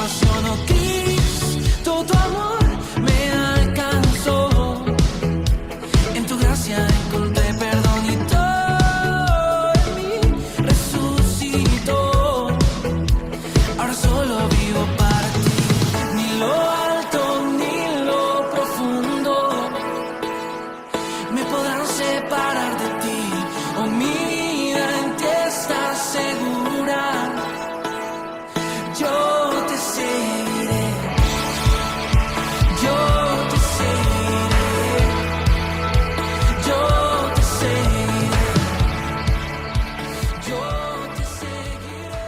salvación, oh Cristo, tu amor me alcanzó. En tu gracia encontré perdón y todo en mí resucitó. Ahora solo vivo para ti. Ni lo alto ni lo profundo me podrán separar de ti. Oh, mi vida en ti está segura. Yo te seguiré. Yo te seguiré. Yo te seguiré. Yo te seguiré.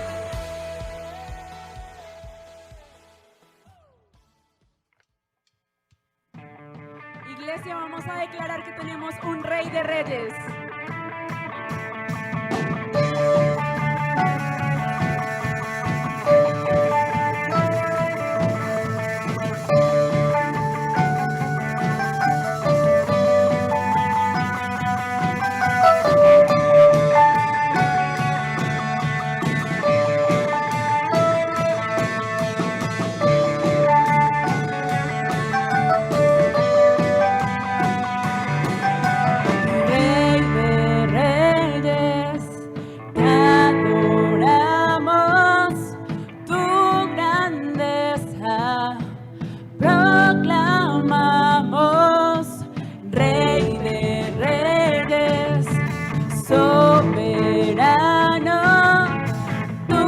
Iglesia, vamos a declarar que tenemos un Rey de Reyes. Rey de Reyes, te adoramos, tu grandeza proclamamos. Rey de Reyes, soberano, tu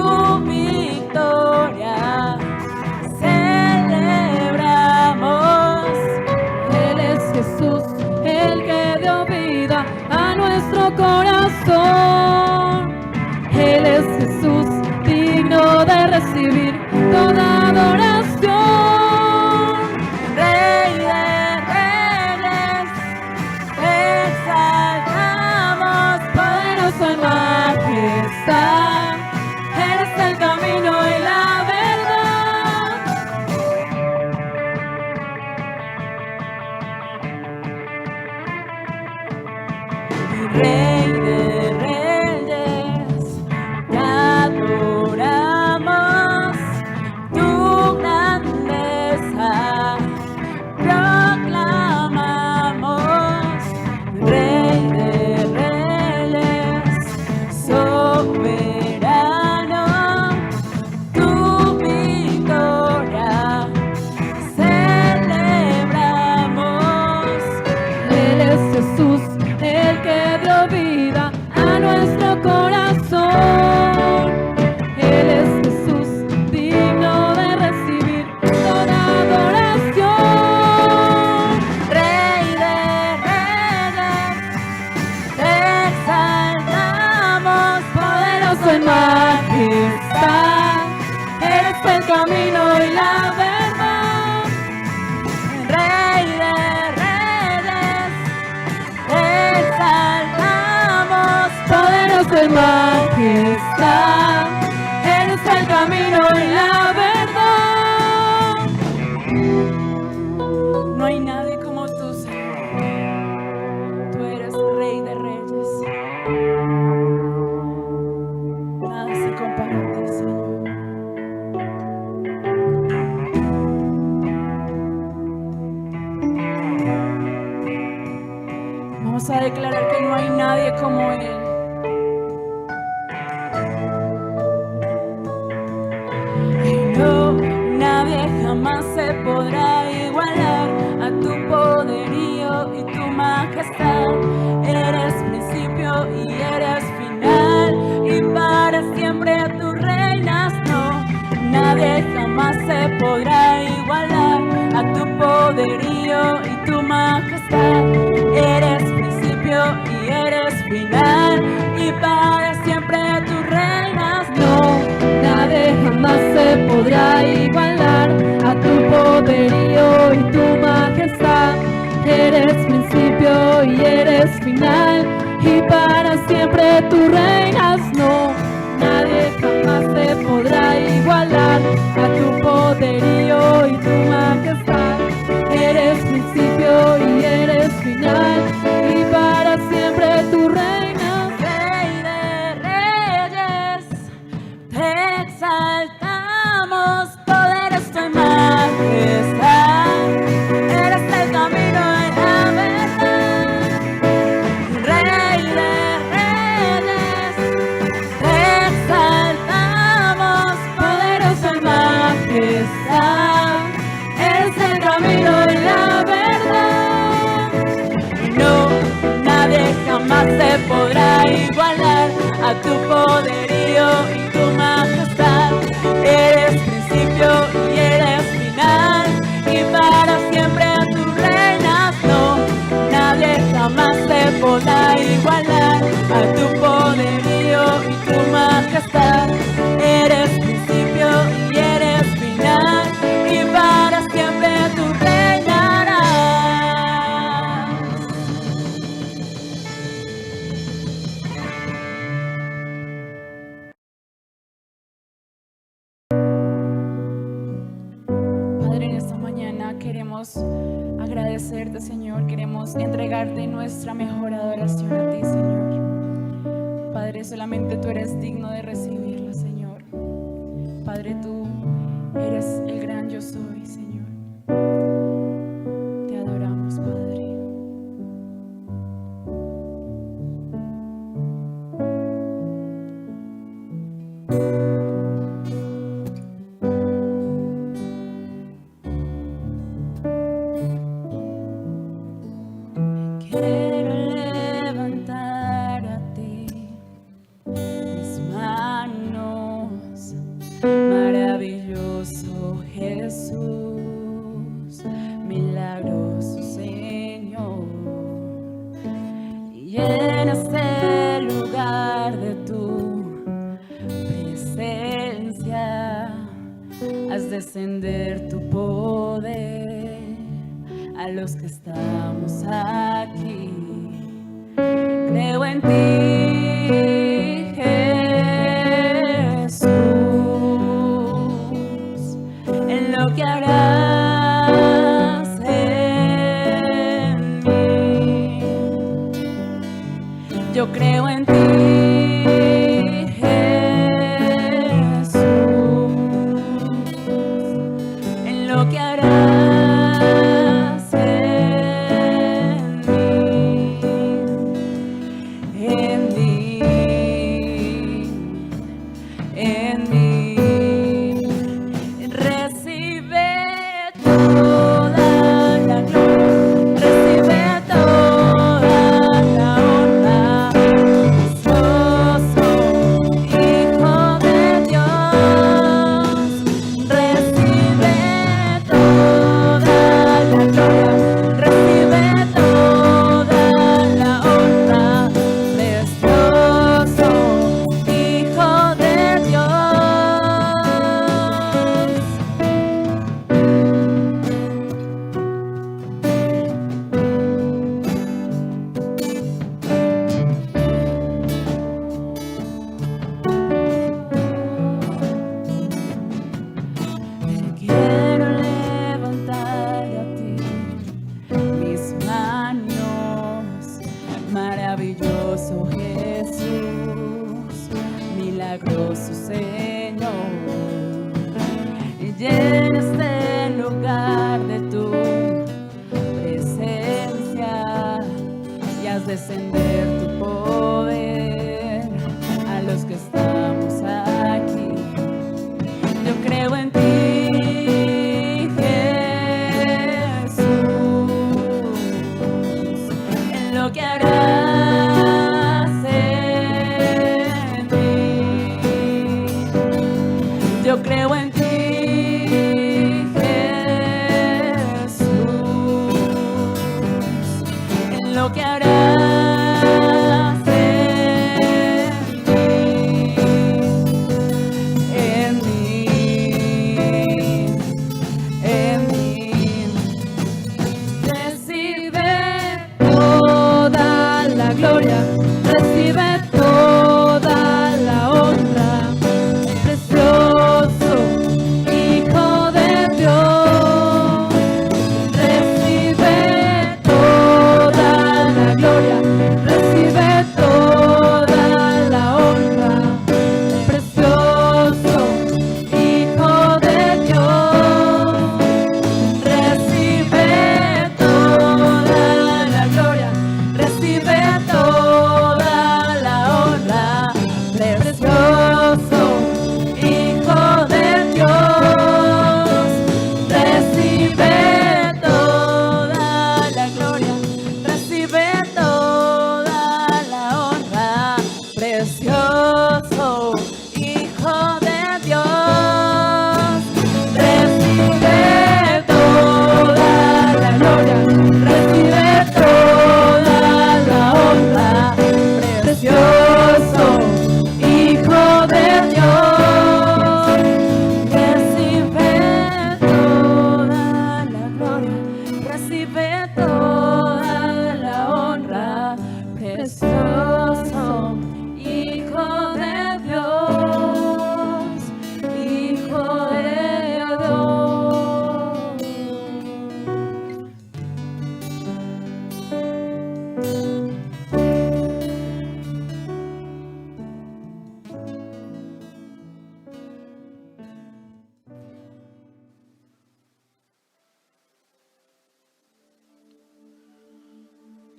victoria celebramos. Él es Jesús, el que dio vida a nuestro corazón. Él es Jesús, digno de recibir toda adoración. Rey de Reyes, te exaltamos, poderoso en majestad. Eres el camino y la verdad. Rey de Reyes, te adoramos, tu grandeza proclamamos. Rey de Reyes, soberano, tu victoria celebramos. Él es Jesús, el que dio vida a nuestro corazón. Él es Jesús, digno de recibir toda adoración. Rey de Reyes, te exaltamos, poderoso en majestad. Eres el camino y la verdad. Rey de Reyes, te exaltamos, poderoso en majestad. Eres el camino y la verdad. No hay nadie como tú, Señor. Tú eres Rey de Reyes. Nada se compara a ti, Señor. Vamos a declarar que no hay nadie como Él. Y no, nadie jamás se podrá igualar a tu poderío y tu majestad. Eres principio y eres final, y para siempre tú reinas. No, nadie jamás se podrá igualar a tu poderío y tu majestad. Eres principio y eres final, y para siempre tú reinas. No, nadie jamás se podrá igualar a tu poderío y tu majestad. Eres principio y eres final, y para siempre tú reinas. No, nadie jamás se podrá igualar a tu poderío y tu majestad. Eres principio y eres final, y para siempre tú reinas. Rey de Reyes, te exaltamos, poder está, es el camino y la verdad. No, nadie jamás se podrá igualar a tu poderío y tu majestad. Eres principio y eres final, y para siempre tú reinas. No, nadie jamás se podrá igualar a tu poderío y tu majestad. Eres principio y eres final, y para siempre tú reinarás. Padre, en esta mañana queremos agradecerte, Señor. Queremos entregarte nuestra mejor adoración a ti, Señor. Padre, solamente tú eres digno de recibirla, Señor. Padre, tú eres el gran yo soy, Señor. Te adoramos, Padre. Quiero levantar a ti mis manos, maravilloso Jesús, milagroso Señor, y en este lugar de tu presencia haz descender tu poder a los que estamos aquí. Creo en ti, Jesús, en lo que harás en mí. Yo creo en ti, Jesús, en lo que harás en mí, en mí, en mí. Recibe toda la gloria, recibe toda la honra. Precioso Hijo de Dios, recibe toda la gloria, recibe toda la honra. Precioso Hijo de Dios. Quiero levantar a ti mis manos, maravilloso Jesús, milagroso Señor, y en este lugar de tu presencia y haz descender tu poder a los que estamos aquí. Yo creo en ti, Jesús, en lo que harás en mí. Yo creo en ti, Jesús, en lo que harás en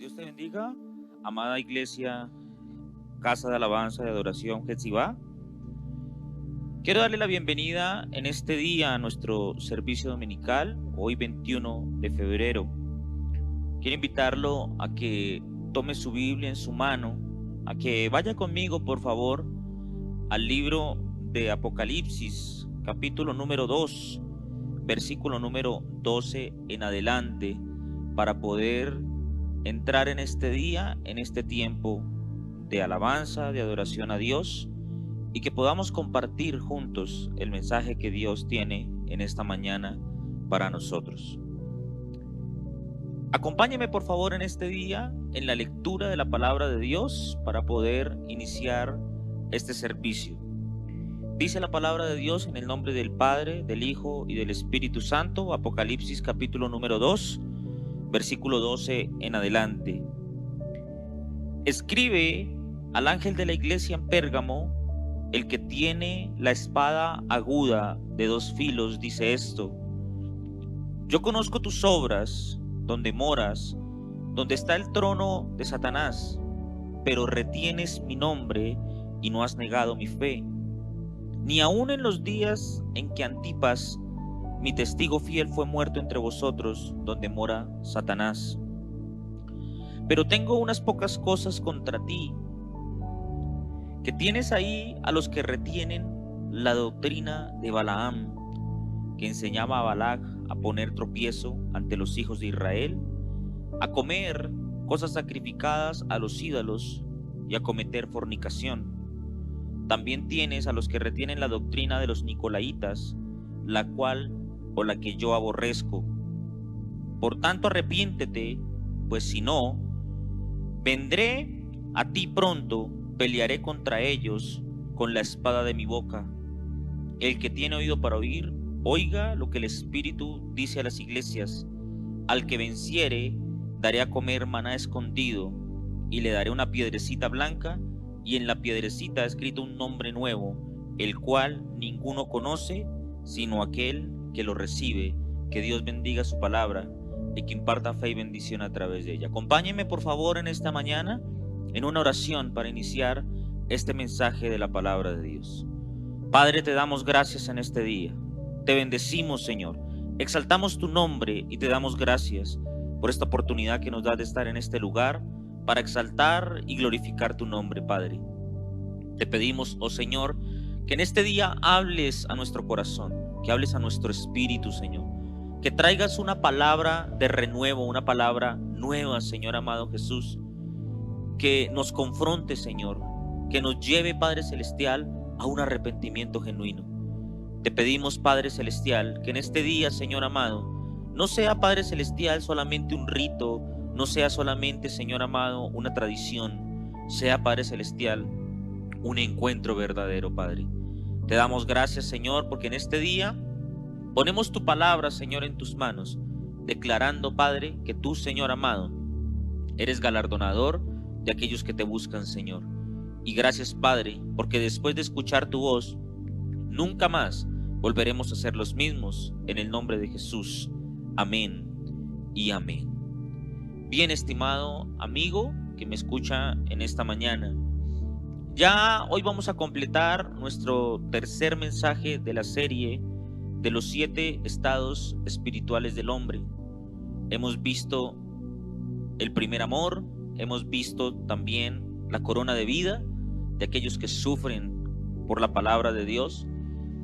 Dios te bendiga, amada iglesia, casa de alabanza y adoración Jetsibá. Quiero darle la bienvenida en este día a nuestro servicio dominical, hoy 21 de febrero. Quiero invitarlo a que tome su Biblia en su mano, a que vaya conmigo, por favor, al libro de Apocalipsis, capítulo número 2, versículo número 12 en adelante, para poder entrar en este día, en este tiempo de alabanza, de adoración a Dios, y que podamos compartir juntos el mensaje que Dios tiene en esta mañana para nosotros. Acompáñeme por favor en este día en la lectura de la palabra de Dios para poder iniciar este servicio. Dice la palabra de Dios en el nombre del Padre, del Hijo y del Espíritu Santo, Apocalipsis capítulo número 2, versículo 12 en adelante. Escribe al ángel de la iglesia en Pérgamo, el que tiene la espada aguda de 2 filos, dice esto: yo conozco tus obras, donde moras, donde está el trono de Satanás, pero retienes mi nombre y no has negado mi fe, ni aun en los días en que Antipas, mi testigo fiel, fue muerto entre vosotros, donde mora Satanás. Pero tengo unas pocas cosas contra ti, que tienes ahí a los que retienen la doctrina de Balaam, que enseñaba a Balac a poner tropiezo ante los hijos de Israel, a comer cosas sacrificadas a los ídolos y a cometer fornicación. También tienes a los que retienen la doctrina de los Nicolaitas, la cual o la que yo aborrezco. Por tanto, arrepiéntete, pues si no, vendré a ti pronto, pelearé contra ellos con la espada de mi boca. El que tiene oído para oír, oiga lo que el Espíritu dice a las iglesias. Al que venciere, daré a comer maná escondido, y le daré una piedrecita blanca, y en la piedrecita ha escrito un nombre nuevo, el cual ninguno conoce, sino aquel que lo recibe. Que Dios bendiga su palabra y que imparta fe y bendición a través de ella. Acompáñenme por favor en esta mañana en una oración para iniciar este mensaje de la palabra de Dios. Padre, te damos gracias en este día. Te bendecimos, Señor. Exaltamos tu nombre y te damos gracias por esta oportunidad que nos das de estar en este lugar para exaltar y glorificar tu nombre, Padre. Te pedimos, oh Señor, que en este día hables a nuestro corazón, que hables a nuestro espíritu, Señor, que traigas una palabra de renuevo, una palabra nueva, Señor amado Jesús, que nos confronte, Señor, que nos lleve, Padre Celestial, a un arrepentimiento genuino. Te pedimos, Padre Celestial, que en este día, Señor amado, no sea, Padre Celestial, solamente un rito, no sea solamente, Señor amado, una tradición, sea, Padre Celestial, un encuentro verdadero, Padre. Te damos gracias, Señor, porque en este día ponemos tu palabra, Señor, en tus manos, declarando, Padre, que tú, Señor amado, eres galardonador de aquellos que te buscan, Señor. Y gracias, Padre, porque después de escuchar tu voz, nunca más volveremos a ser los mismos, en el nombre de Jesús. Amén y amén. Bien, estimado amigo que me escucha en esta mañana, ya hoy vamos a completar nuestro tercer mensaje de la serie de los 7 estados espirituales del hombre. Hemos visto el primer amor, hemos visto también la corona de vida de aquellos que sufren por la palabra de Dios,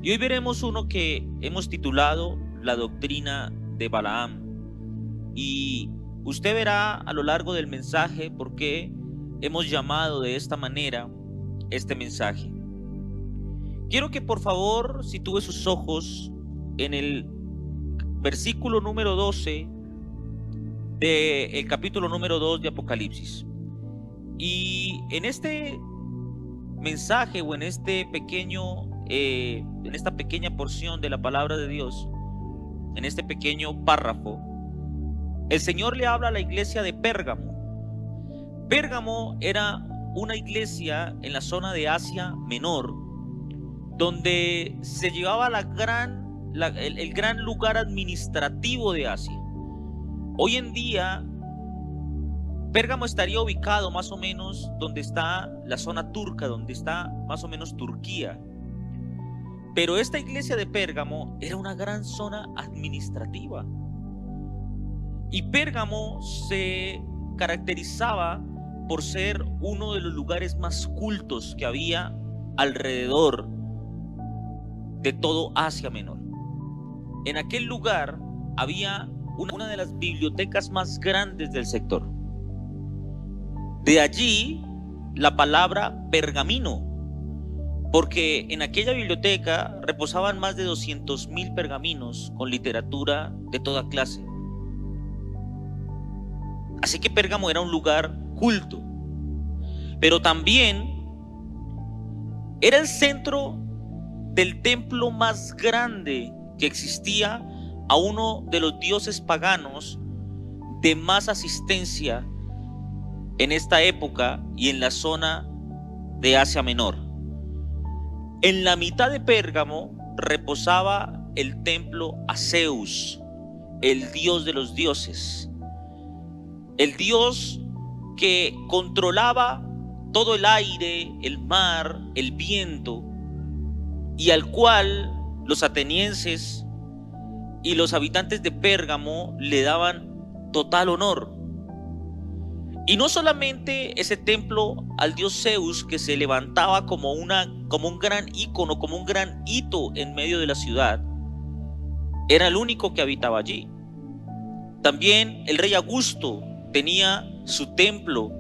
y hoy veremos uno que hemos titulado la doctrina de Balaam. Y usted verá a lo largo del mensaje por qué hemos llamado de esta manera este mensaje. Quiero que por favor sitúe sus ojos en el versículo número 12 del capítulo número 2 de Apocalipsis. Y en este mensaje o en este pequeño en esta pequeña porción de la palabra de Dios, en este pequeño párrafo, el Señor le habla a la iglesia de Pérgamo. Pérgamo era una iglesia en la zona de Asia Menor, donde se llevaba el gran lugar administrativo de Asia. Hoy en día, Pérgamo estaría ubicado más o menos donde está la zona turca, donde está más o menos Turquía. Pero esta iglesia de Pérgamo era una gran zona administrativa. Y Pérgamo se caracterizaba por ser uno de los lugares más cultos que había alrededor de todo Asia Menor. En aquel lugar había una de las bibliotecas más grandes del sector. De allí la palabra pergamino, porque en aquella biblioteca reposaban más de 200,000 pergaminos con literatura de toda clase. Así que Pérgamo era un lugar culto, pero también era el centro del templo más grande que existía a uno de los dioses paganos de más asistencia en esta época y en la zona de Asia Menor. En la mitad de Pérgamo reposaba el templo a Zeus, el dios de los dioses, el dios que controlaba todo el aire, el mar, el viento, y al cual los atenienses y los habitantes de Pérgamo le daban total honor. Y no solamente ese templo al dios Zeus, que se levantaba como un gran ícono, como un gran hito en medio de la ciudad, era el único que habitaba allí. También el rey Augusto tenía su templo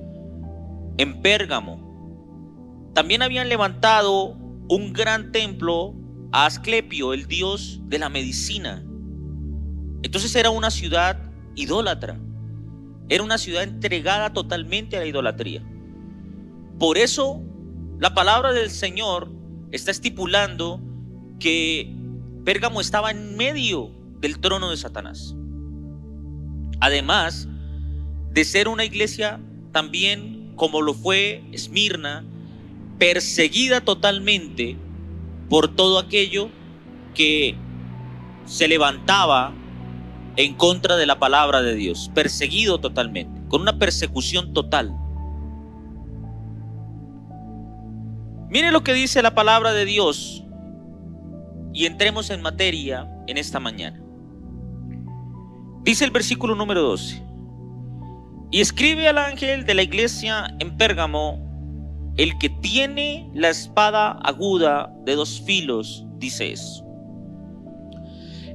en Pérgamo. También habían levantado un gran templo a Asclepio, el dios de la medicina. Entonces era una ciudad idólatra. Era una ciudad entregada totalmente a la idolatría. Por eso la palabra del Señor está estipulando que Pérgamo estaba en medio del trono de Satanás. Además de ser una iglesia también, como lo fue Esmirna, perseguida totalmente por todo aquello que se levantaba en contra de la palabra de Dios, perseguido totalmente, con una persecución total. Mire lo que dice la palabra de Dios y entremos en materia en esta mañana. Dice el versículo número 12: y escribe al ángel de la iglesia en Pérgamo, el que tiene la espada aguda de 2 filos, dice eso.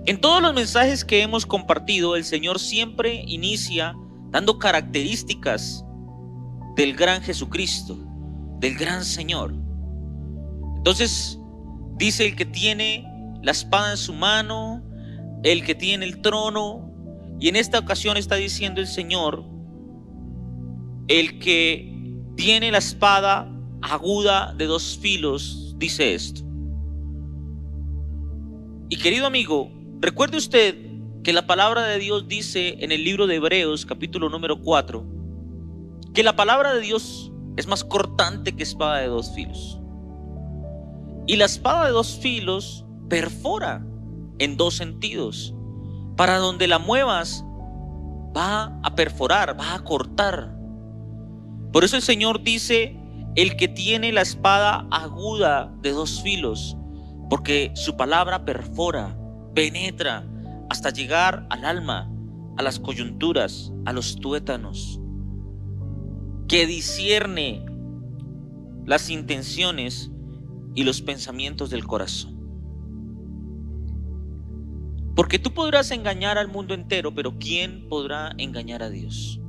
En todos los mensajes que hemos compartido, el Señor siempre inicia dando características del gran Jesucristo, del gran Señor. Entonces dice el que tiene la espada en su mano, el que tiene el trono, y en esta ocasión está diciendo el Señor, el que tiene la espada aguda de 2 filos, dice esto. Y querido amigo, recuerde usted que la palabra de Dios dice en el libro de Hebreos, capítulo número 4, que la palabra de Dios es más cortante que espada de 2 filos. Y la espada de 2 filos perfora en 2 sentidos. Para donde la muevas, va a perforar, va a cortar. Por eso el Señor dice, el que tiene la espada aguda de 2 filos, porque su palabra perfora, penetra hasta llegar al alma, a las coyunturas, a los tuétanos, que discierne las intenciones y los pensamientos del corazón. Porque tú podrás engañar al mundo entero, pero ¿quién podrá engañar a Dios?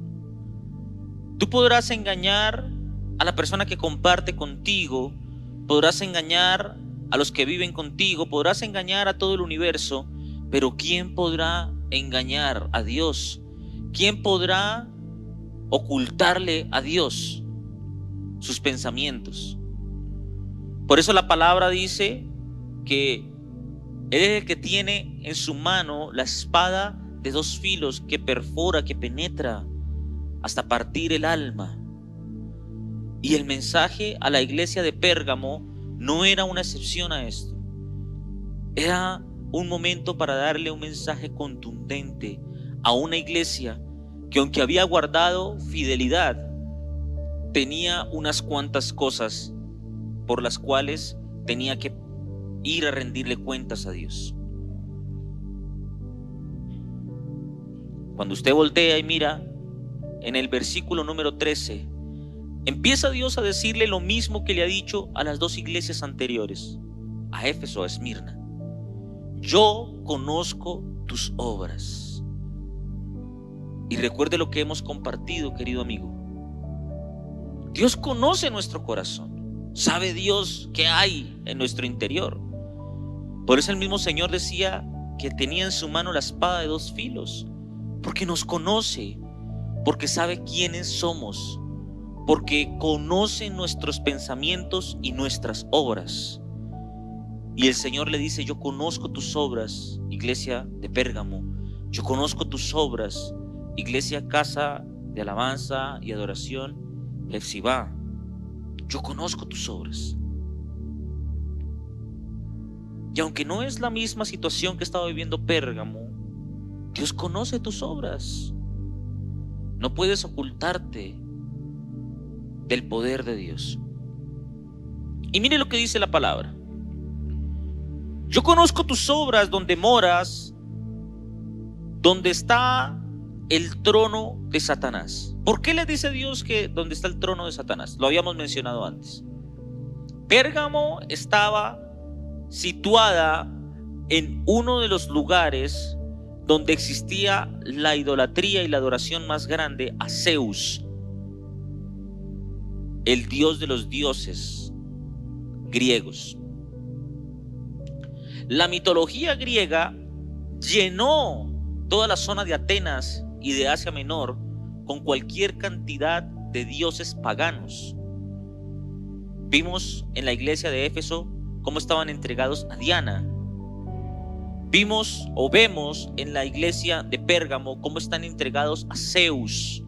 Tú podrás engañar a la persona que comparte contigo, podrás engañar a los que viven contigo, podrás engañar a todo el universo, pero ¿quién podrá engañar a Dios? ¿Quién podrá ocultarle a Dios sus pensamientos? Por eso la palabra dice que Él es el que tiene en su mano la espada de 2 filos que perfora, que penetra hasta partir el alma. Y el mensaje a la iglesia de Pérgamo no era una excepción a esto. Era un momento para darle un mensaje contundente a una iglesia que aunque había guardado fidelidad, tenía unas cuantas cosas por las cuales tenía que ir a rendirle cuentas a Dios. Cuando usted voltea y mira en el versículo número 13, empieza Dios a decirle lo mismo que le ha dicho a las dos iglesias anteriores, a Éfeso, a Esmirna. Yo conozco tus obras. Y recuerde lo que hemos compartido, querido amigo. Dios conoce nuestro corazón. Sabe Dios qué hay en nuestro interior. Por eso el mismo Señor decía que tenía en su mano la espada de dos filos. Porque nos conoce, porque sabe quiénes somos, porque conoce nuestros pensamientos y nuestras obras. Y el Señor le dice: yo conozco tus obras, iglesia de Pérgamo. Yo conozco tus obras, iglesia, casa de alabanza y adoración, Hefsibá. Yo conozco tus obras. Y aunque no es la misma situación que estaba viviendo Pérgamo, Dios conoce tus obras. No puedes ocultarte del poder de Dios. Y mire lo que dice la palabra. Yo conozco tus obras, donde moras, donde está el trono de Satanás. ¿Por qué le dice Dios que donde está el trono de Satanás? Lo habíamos mencionado antes. Pérgamo estaba situada en uno de los lugares donde existía la idolatría y la adoración más grande a Zeus, el dios de los dioses griegos. La mitología griega llenó toda la zona de Atenas y de Asia Menor con cualquier cantidad de dioses paganos. Vimos en la iglesia de Éfeso cómo estaban entregados a Diana. Vimos o vemos en la iglesia de Pérgamo cómo están entregados a Zeus.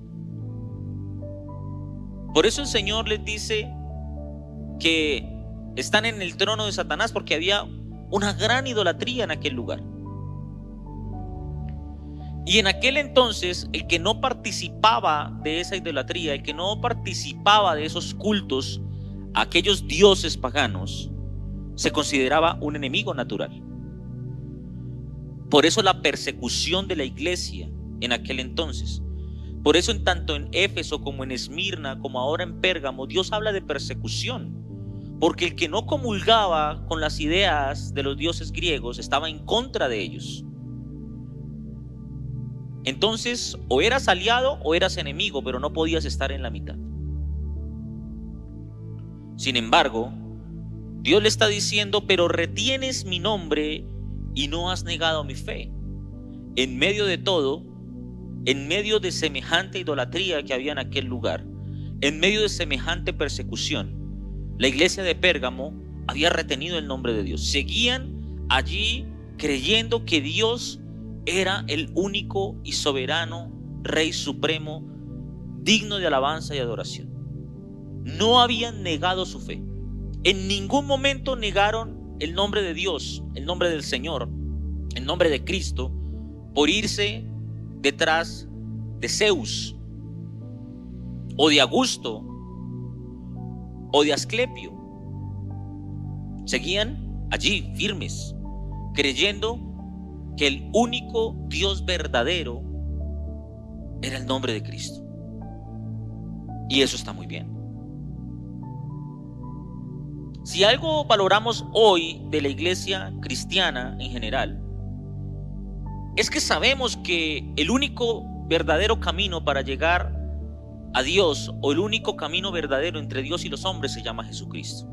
Por eso el Señor les dice que están en el trono de Satanás, porque había una gran idolatría en aquel lugar. Y en aquel entonces, el que no participaba de esa idolatría, el que no participaba de esos cultos a aquellos dioses paganos, se consideraba un enemigo natural. Por eso la persecución de la iglesia en aquel entonces. Por eso tanto en Éfeso como en Esmirna, como ahora en Pérgamo, Dios habla de persecución. Porque el que no comulgaba con las ideas de los dioses griegos estaba en contra de ellos. Entonces, o eras aliado o eras enemigo, pero no podías estar en la mitad. Sin embargo, Dios le está diciendo: pero retienes mi nombre y no has negado mi fe. En medio de todo, en medio de semejante idolatría que había en aquel lugar, en medio de semejante persecución, la iglesia de Pérgamo había retenido el nombre de Dios. Seguían allí creyendo que Dios era el único y soberano Rey Supremo, digno de alabanza y adoración. No habían negado su fe. En ningún momento negaron el nombre de Dios, el nombre del Señor, el nombre de Cristo, por irse detrás de Zeus, o de Augusto, o de Asclepio. Seguían allí firmes, creyendo que el único Dios verdadero era el nombre de Cristo. Y eso está muy bien. Si algo valoramos hoy de la iglesia cristiana en general, es que sabemos que el único verdadero camino para llegar a Dios, o el único camino verdadero entre Dios y los hombres, se llama Jesucristo.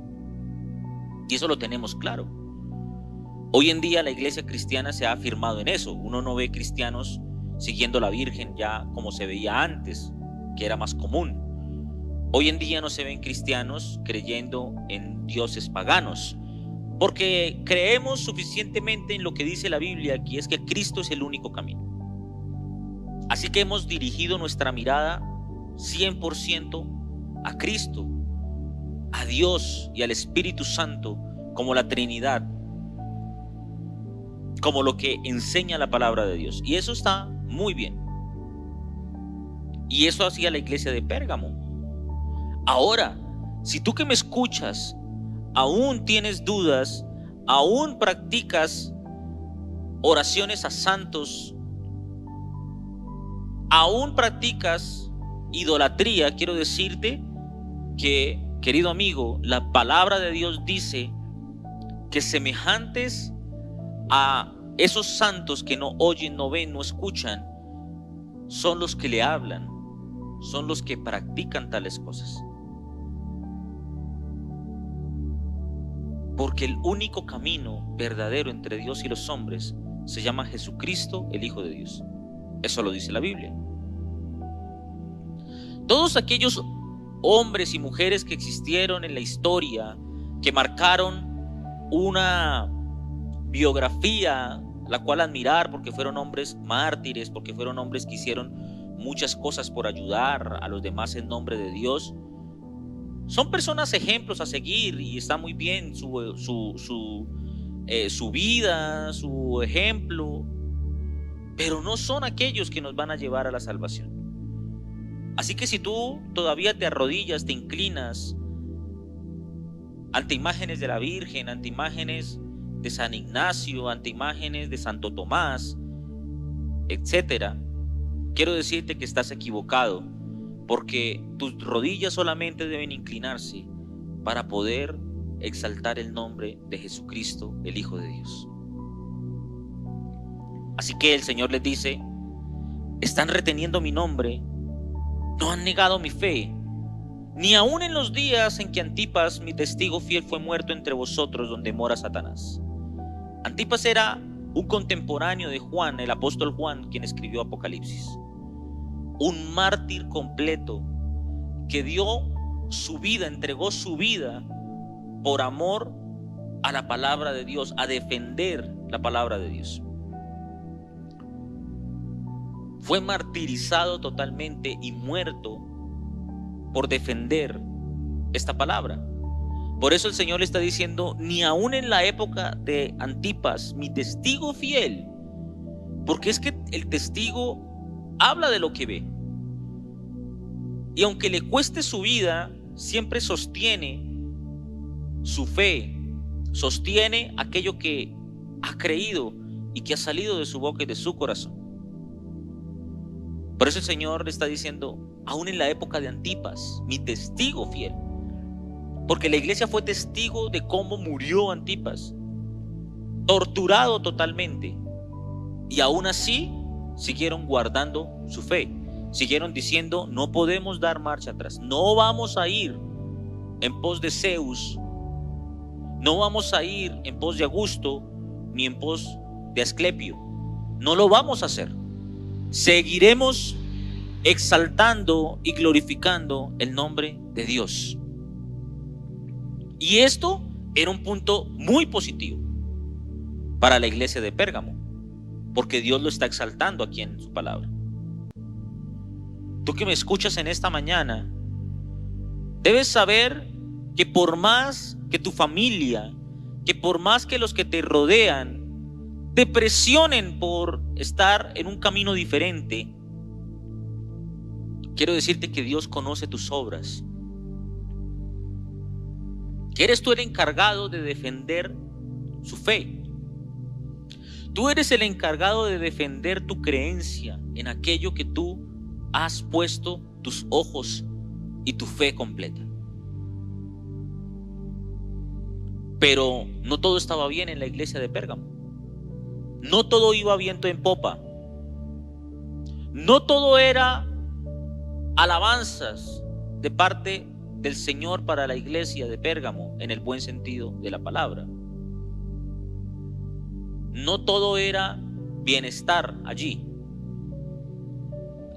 Y eso lo tenemos claro. Hoy en día la iglesia cristiana se ha afirmado en eso. Uno no ve cristianos siguiendo a la Virgen ya como se veía antes, que era más común. Hoy en día no se ven cristianos creyendo en dioses paganos, porque creemos suficientemente en lo que dice la Biblia, que es que Cristo es el único camino. Así que hemos dirigido nuestra mirada 100% a Cristo, a Dios y al Espíritu Santo como la Trinidad, como lo que enseña la palabra de Dios. Y eso está muy bien. Y eso hacía la iglesia de Pérgamo. Ahora, si tú que me escuchas aún tienes dudas, aún practicas oraciones a santos, aún practicas idolatría, quiero decirte que, querido amigo, la palabra de Dios dice que semejantes a esos santos que no oyen, no ven, no escuchan, son los que le hablan, son los que practican tales cosas. Porque el único camino verdadero entre Dios y los hombres se llama Jesucristo, el Hijo de Dios. Eso lo dice la Biblia. Todos aquellos hombres y mujeres que existieron en la historia, que marcaron una biografía la cual admirar, porque fueron hombres mártires, porque fueron hombres que hicieron muchas cosas por ayudar a los demás en nombre de Dios, son personas ejemplos a seguir, y está muy bien su vida, su ejemplo, pero no son aquellos que nos van a llevar a la salvación. Así que si tú todavía te arrodillas, te inclinas ante imágenes de la Virgen, ante imágenes de San Ignacio, ante imágenes de Santo Tomás, etcétera, quiero decirte que estás equivocado, porque tus rodillas solamente deben inclinarse para poder exaltar el nombre de Jesucristo, el Hijo de Dios. Así que el Señor les dice: están reteniendo mi nombre, no han negado mi fe, ni aun en los días en que Antipas, mi testigo fiel, fue muerto entre vosotros, donde mora Satanás. Antipas era un contemporáneo de Juan, el apóstol Juan, quien escribió Apocalipsis. Un mártir completo que dio su vida, entregó su vida por amor a la palabra de Dios, a defender la palabra de Dios. Fue martirizado totalmente y muerto por defender esta palabra. Por eso el Señor le está diciendo: ni aún en la época de Antipas, mi testigo fiel, porque es que el testigo habla de lo que ve, y aunque le cueste su vida, siempre sostiene su fe, sostiene aquello que ha creído y que ha salido de su boca y de su corazón. Por eso el Señor le está diciendo: aún en la época de Antipas, mi testigo fiel, porque la iglesia fue testigo de cómo murió Antipas, torturado totalmente, y aún así siguieron guardando su fe, siguieron diciendo: no podemos dar marcha atrás, no vamos a ir en pos de Zeus, no vamos a ir en pos de Augusto, ni en pos de Asclepio, no lo vamos a hacer. Seguiremos exaltando y glorificando el nombre de Dios. Y esto era un punto muy positivo para la iglesia de Pérgamo, porque Dios lo está exaltando aquí en su palabra. Tú que me escuchas en esta mañana, debes saber que por más que tu familia, que por más que los que te rodean te presionen por estar en un camino diferente, quiero decirte que Dios conoce tus obras, que eres tú el encargado de defender su fe. Tú eres el encargado de defender tu creencia en aquello que tú has puesto tus ojos y tu fe completa. Pero no todo estaba bien en la iglesia de Pérgamo. No todo iba viento en popa. No todo era alabanzas de parte del Señor para la iglesia de Pérgamo, en el buen sentido de la palabra. No todo era bienestar allí.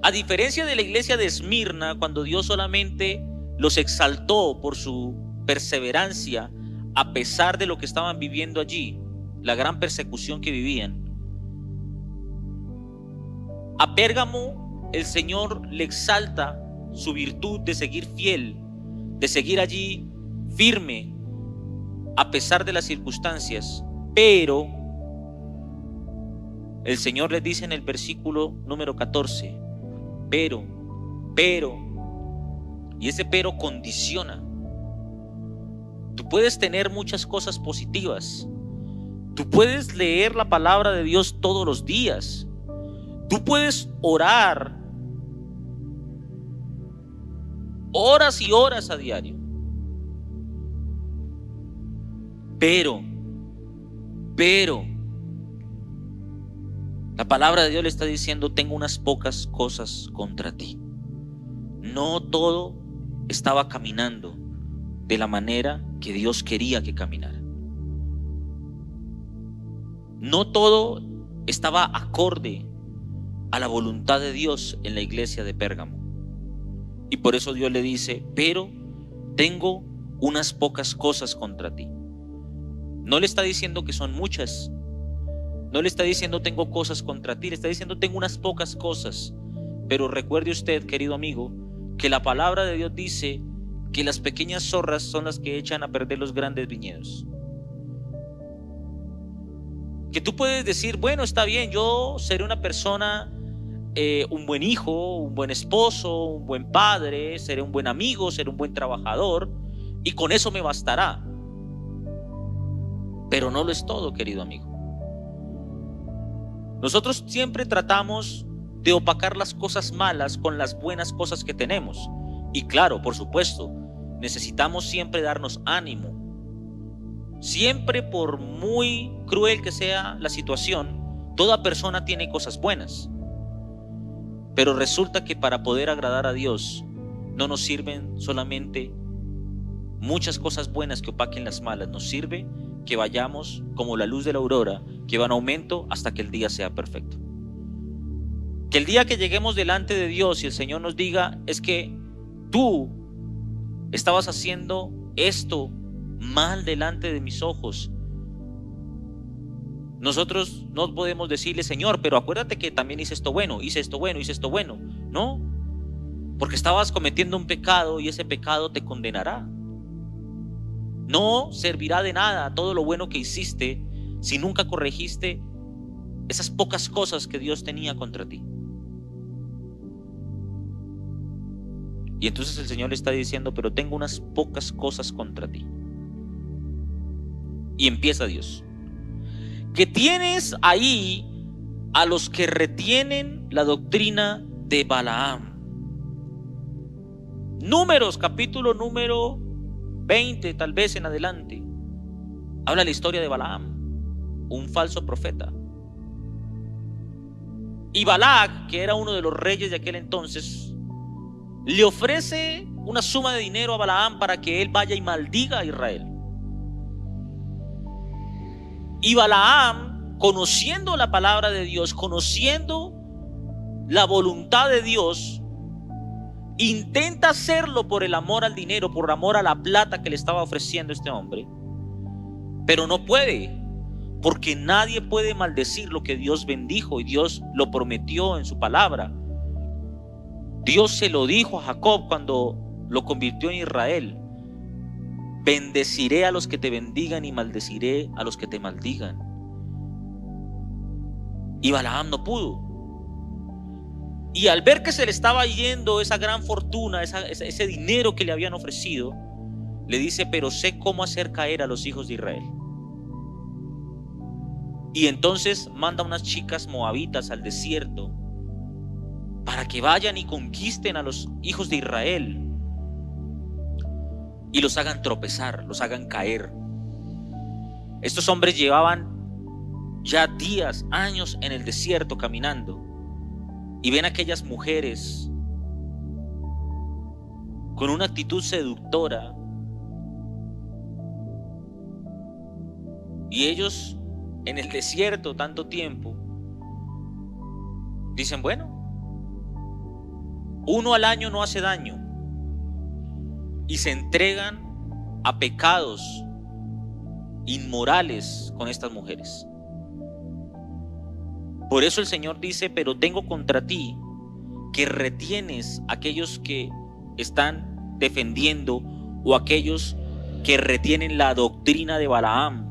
A diferencia de la iglesia de Esmirna, cuando Dios solamente los exaltó por su perseverancia, a pesar de lo que estaban viviendo allí, la gran persecución que vivían. A Pérgamo el Señor le exalta su virtud de seguir fiel, de seguir allí firme a pesar de las circunstancias. Pero el Señor les dice en el versículo número 14: pero pero, y ese pero condiciona. Tú puedes tener muchas cosas positivas. Tú puedes leer la palabra de Dios todos los días. Tú puedes orar horas y horas a diario. Pero, la palabra de Dios le está diciendo: tengo unas pocas cosas contra ti. No todo estaba caminando de la manera que Dios quería que caminara. No todo estaba acorde a la voluntad de Dios en la iglesia de Pérgamo. Y por eso Dios le dice: pero tengo unas pocas cosas contra ti. No le está diciendo que son muchas. No le está diciendo tengo cosas contra ti. Le está diciendo tengo unas pocas cosas. Pero recuerde usted, querido amigo, que la palabra de Dios dice que las pequeñas zorras son las que echan a perder los grandes viñedos. Que tú puedes decir: bueno, está bien, yo seré una persona, un buen hijo, un buen esposo, un buen padre, seré un buen amigo, seré un buen trabajador, y con eso me bastará. Pero no lo es todo, querido amigo. Nosotros siempre tratamos de opacar las cosas malas con las buenas cosas que tenemos. Y claro, por supuesto, necesitamos siempre darnos ánimo. Siempre, por muy cruel que sea la situación, toda persona tiene cosas buenas. Pero resulta que para poder agradar a Dios no nos sirven solamente muchas cosas buenas que opaquen las malas. Nos sirve que vayamos como la luz de la aurora, que va en aumento hasta que el día sea perfecto. Que el día que lleguemos delante de Dios y el Señor nos diga: es que tú estabas haciendo esto mal delante de mis ojos. Nosotros no podemos decirle: Señor, pero acuérdate que también hice esto bueno, hice esto bueno, hice esto bueno. No, porque estabas cometiendo un pecado y ese pecado te condenará. No servirá de nada todo lo bueno que hiciste si nunca corregiste esas pocas cosas que Dios tenía contra ti. Y entonces el Señor le está diciendo: pero tengo unas pocas cosas contra ti. Y empieza Dios: que tienes ahí a los que retienen la doctrina de Balaam. Números, capítulo número 20, tal vez en adelante, habla la historia de Balaam, un falso profeta. Y Balac, que era uno de los reyes de aquel entonces, le ofrece una suma de dinero a Balaam para que él vaya y maldiga a Israel. Y Balaam, conociendo la palabra de Dios, conociendo la voluntad de Dios, intenta hacerlo por el amor al dinero, por amor a la plata que le estaba ofreciendo este hombre. Pero no puede, porque nadie puede maldecir lo que Dios bendijo y Dios lo prometió en su palabra. Dios se lo dijo a Jacob cuando lo convirtió en Israel: bendeciré a los que te bendigan y maldeciré a los que te maldigan. Y Balaam no pudo. Y al ver que se le estaba yendo esa gran fortuna, ese dinero que le habían ofrecido, le dice: pero sé cómo hacer caer a los hijos de Israel. Y entonces manda unas chicas moabitas al desierto para que vayan y conquisten a los hijos de Israel y los hagan tropezar, los hagan caer. Estos hombres llevaban ya días, años en el desierto caminando, y ven a aquellas mujeres con una actitud seductora, y ellos en el desierto tanto tiempo dicen: bueno, uno al año no hace daño, y se entregan a pecados inmorales con estas mujeres. Por eso el Señor dice: pero tengo contra ti que retienes a aquellos que están defendiendo, o aquellos que retienen la doctrina de Balaam,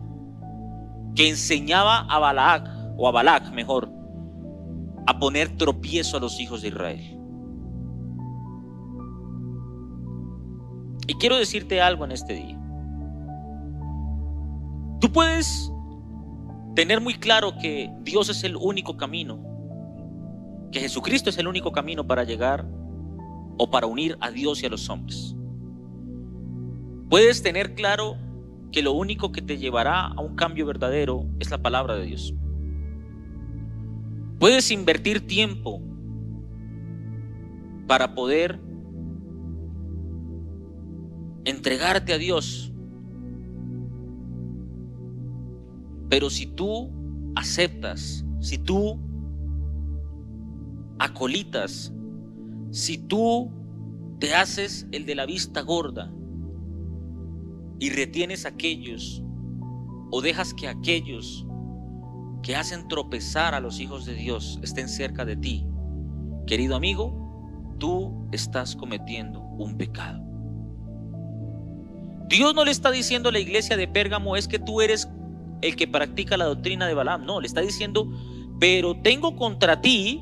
que enseñaba a Balac mejor, a poner tropiezo a los hijos de Israel. Y quiero decirte algo en este día. Tú puedes tener muy claro que Dios es el único camino, que Jesucristo es el único camino para llegar o para unir a Dios y a los hombres. Puedes tener claro que lo único que te llevará a un cambio verdadero es la palabra de Dios. Puedes invertir tiempo para poder entregarte a Dios. Pero si tú aceptas, si tú acolitas, si tú te haces el de la vista gorda y retienes a aquellos o dejas que aquellos que hacen tropezar a los hijos de Dios estén cerca de ti, querido amigo, tú estás cometiendo un pecado. Dios no le está diciendo a la iglesia de Pérgamo es que tú eres el que practica la doctrina de Balaam. No, le está diciendo, pero tengo contra ti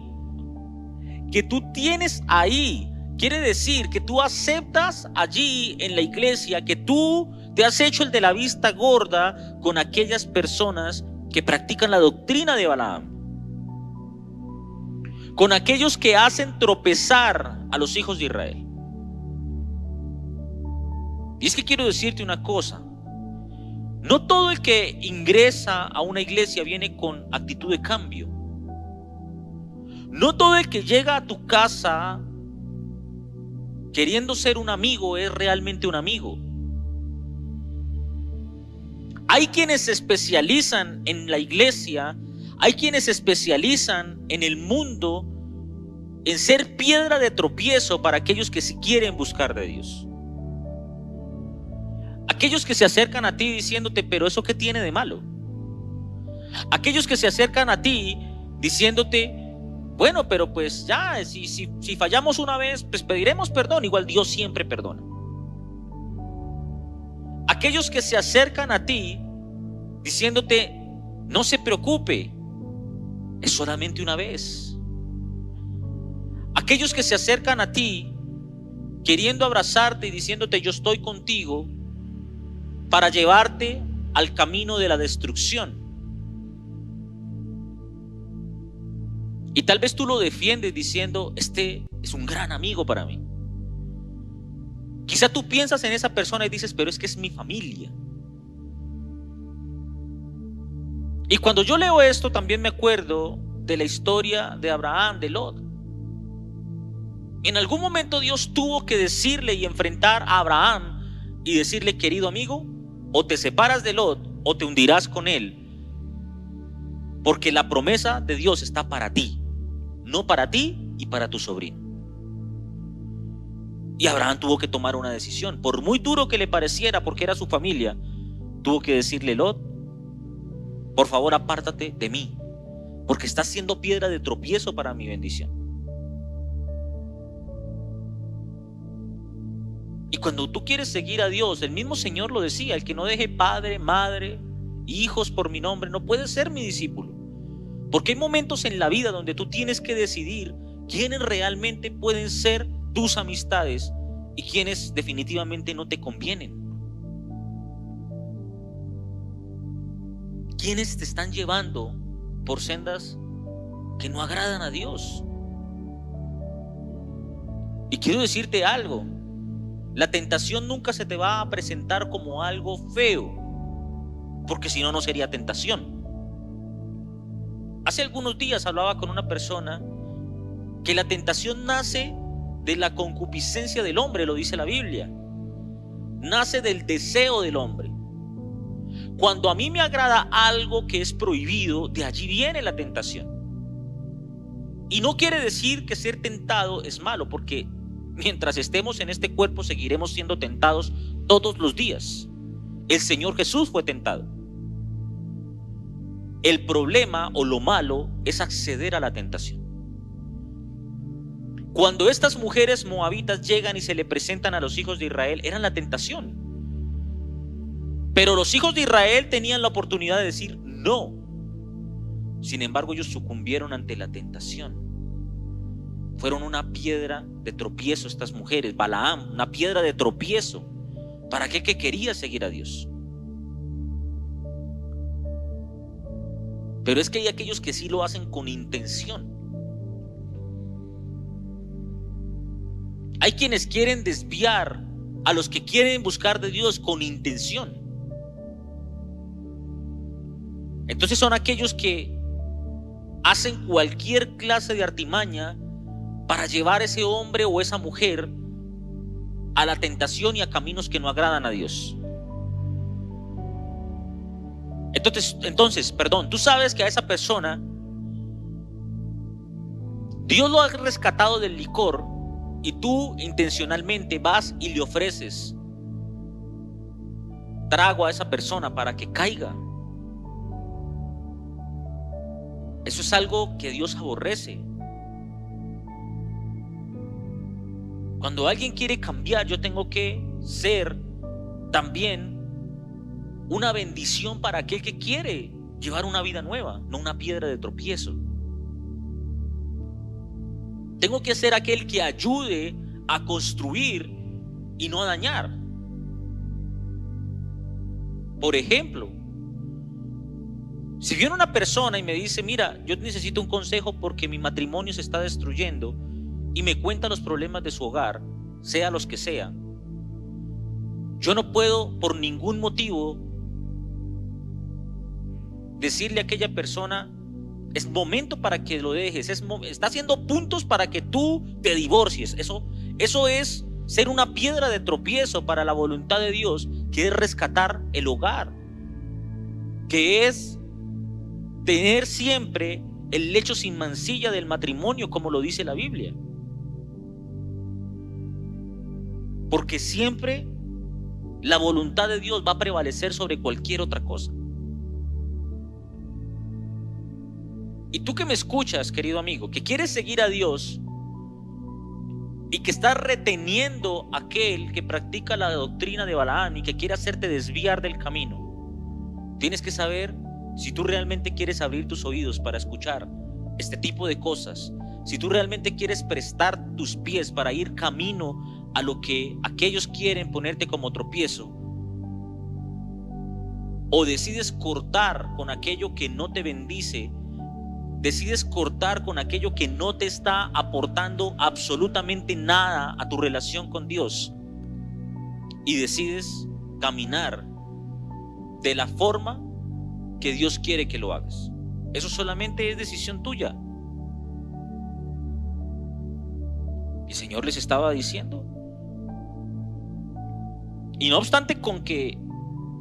que tú tienes ahí. Quiere decir que tú aceptas allí en la iglesia que tú te has hecho el de la vista gorda con aquellas personas que practican la doctrina de Balaam, con aquellos que hacen tropezar a los hijos de Israel. Y es que quiero decirte una cosa: no todo el que ingresa a una iglesia viene con actitud de cambio. No todo el que llega a tu casa queriendo ser un amigo es realmente un amigo. Hay quienes se especializan en la iglesia, hay quienes se especializan en el mundo en ser piedra de tropiezo para aquellos que sí quieren buscar de Dios. Aquellos que se acercan a ti diciéndote, pero ¿eso qué tiene de malo? Aquellos que se acercan a ti diciéndote, bueno, pero pues ya, si fallamos una vez, pues pediremos perdón, igual Dios siempre perdona. Aquellos que se acercan a ti diciéndote, no se preocupe, es solamente una vez. Aquellos que se acercan a ti queriendo abrazarte y diciéndote, yo estoy contigo, para llevarte al camino de la destrucción. Y tal vez tú lo defiendes diciendo, este es un gran amigo para mí. Quizá tú piensas en esa persona y dices, pero es que es mi familia. Y cuando yo leo esto también me acuerdo de la historia de Abraham, de Lot. En algún momento Dios tuvo que decirle y enfrentar a Abraham y decirle, querido amigo, o te separas de Lot o te hundirás con él, porque la promesa de Dios está para ti, no para ti y para tu sobrino. Y Abraham tuvo que tomar una decisión, por muy duro que le pareciera, porque era su familia. Tuvo que decirle, Lot, por favor apártate de mí, porque estás siendo piedra de tropiezo para mi bendición. Y cuando tú quieres seguir a Dios, el mismo Señor lo decía, el que no deje padre, madre, hijos por mi nombre, no puede ser mi discípulo. Porque hay momentos en la vida donde tú tienes que decidir quiénes realmente pueden ser tus amistades y quiénes definitivamente no te convienen. Quiénes te están llevando por sendas que no agradan a Dios. Y quiero decirte algo. La tentación nunca se te va a presentar como algo feo, porque si no, no sería tentación. Hace algunos días hablaba con una persona que la tentación nace de la concupiscencia del hombre, lo dice la Biblia. Nace del deseo del hombre. Cuando a mí me agrada algo que es prohibido, de allí viene la tentación. Y no quiere decir que ser tentado es malo, porque mientras estemos en este cuerpo seguiremos siendo tentados todos los días. El Señor Jesús fue tentado. El problema o lo malo es acceder a la tentación. Cuando estas mujeres moabitas llegan y se le presentan a los hijos de Israel, eran la tentación. Pero los hijos de Israel tenían la oportunidad de decir no. Sin embargo, ellos sucumbieron ante la tentación. Fueron una piedra de tropiezo estas mujeres. Balaam, una piedra de tropiezo para aquel que quería seguir a Dios. Pero es que hay aquellos que sí lo hacen con intención. Hay quienes quieren desviar a los que quieren buscar de Dios con intención. Entonces son aquellos que hacen cualquier clase de artimaña para llevar a ese hombre o esa mujer a la tentación y a caminos que no agradan a Dios. Entonces, tú sabes que a esa persona Dios lo ha rescatado del licor y tú intencionalmente vas y le ofreces trago a esa persona para que caiga. Eso es algo que Dios aborrece. Cuando alguien quiere cambiar, yo tengo que ser también una bendición para aquel que quiere llevar una vida nueva, no una piedra de tropiezo. Tengo que ser aquel que ayude a construir y no a dañar. Por ejemplo, si viene una persona y me dice: mira, yo necesito un consejo porque mi matrimonio se está destruyendo, y me cuenta los problemas de su hogar, sea los que sean, yo no puedo por ningún motivo decirle a aquella persona: es momento para que lo dejes, está haciendo puntos para que tú te divorcies. Eso es ser una piedra de tropiezo para la voluntad de Dios, que es rescatar el hogar, que es tener siempre el lecho sin mancilla del matrimonio, como lo dice la Biblia. Porque siempre la voluntad de Dios va a prevalecer sobre cualquier otra cosa. Y tú que me escuchas, querido amigo, que quieres seguir a Dios y que estás reteniendo a aquel que practica la doctrina de Balaam y que quiere hacerte desviar del camino, tienes que saber si tú realmente quieres abrir tus oídos para escuchar este tipo de cosas, si tú realmente quieres prestar tus pies para ir camino a lo que aquellos quieren ponerte como tropiezo, o decides cortar con aquello que no te bendice, decides cortar con aquello que no te está aportando absolutamente nada a tu relación con Dios, y decides caminar de la forma que Dios quiere que lo hagas. Eso solamente es decisión tuya. El Señor les estaba diciendo. Y no obstante con que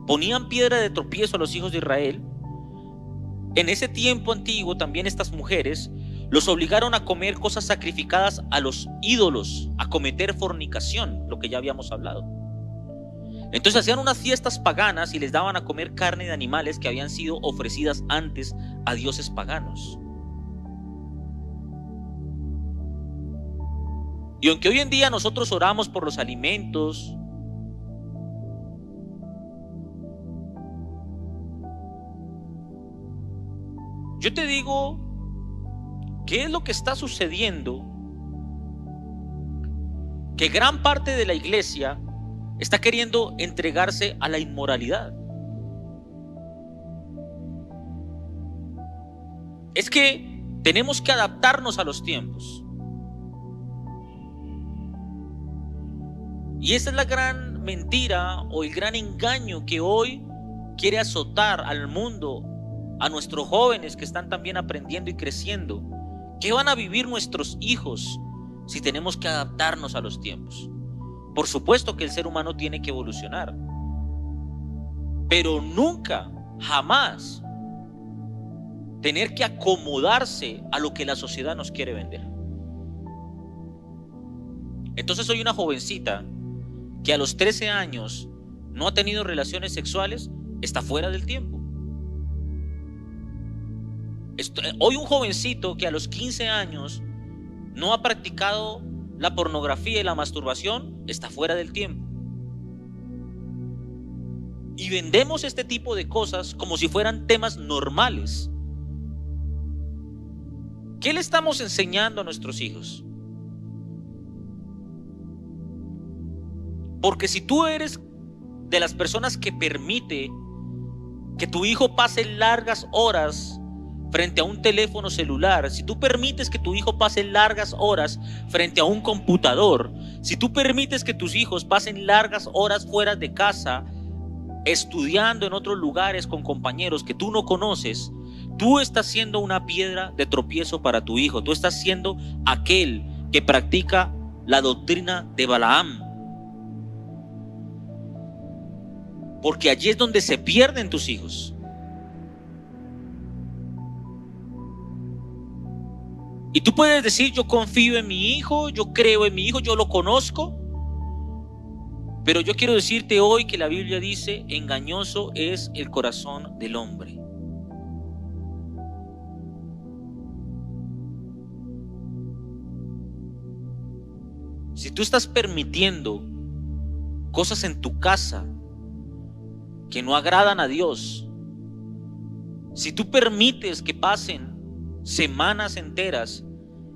ponían piedra de tropiezo a los hijos de Israel, en ese tiempo antiguo también estas mujeres los obligaron a comer cosas sacrificadas a los ídolos, a cometer fornicación, lo que ya habíamos hablado. Entonces hacían unas fiestas paganas y les daban a comer carne de animales que habían sido ofrecidas antes a dioses paganos. Y aunque hoy en día nosotros oramos por los alimentos, yo te digo, ¿qué es lo que está sucediendo? Que gran parte de la iglesia está queriendo entregarse a la inmoralidad. Es que tenemos que adaptarnos a los tiempos. Y esa es la gran mentira o el gran engaño que hoy quiere azotar al mundo, a nuestros jóvenes que están también aprendiendo y creciendo. ¿Qué van a vivir nuestros hijos si tenemos que adaptarnos a los tiempos? Por supuesto que el ser humano tiene que evolucionar, pero nunca, jamás tener que acomodarse a lo que la sociedad nos quiere vender. Entonces soy una jovencita que a los 13 años no ha tenido relaciones sexuales, está fuera del tiempo. Hoy un jovencito que a los 15 años no ha practicado la pornografía y la masturbación, está fuera del tiempo. Y vendemos este tipo de cosas como si fueran temas normales. ¿Qué le estamos enseñando a nuestros hijos? Porque si tú eres de las personas que permite que tu hijo pase largas horas frente a un teléfono celular, si tú permites que tu hijo pase largas horas frente a un computador, si tú permites que tus hijos pasen largas horas fuera de casa, estudiando en otros lugares con compañeros que tú no conoces, tú estás siendo una piedra de tropiezo para tu hijo. Tú estás siendo aquel que practica la doctrina de Balaam. Porque allí es donde se pierden tus hijos. Y tú puedes decir: yo confío en mi hijo, yo creo en mi hijo, yo lo conozco. Pero yo quiero decirte hoy que la Biblia dice: engañoso es el corazón del hombre. Si tú estás permitiendo cosas en tu casa que no agradan a Dios, si tú permites que pasen semanas enteras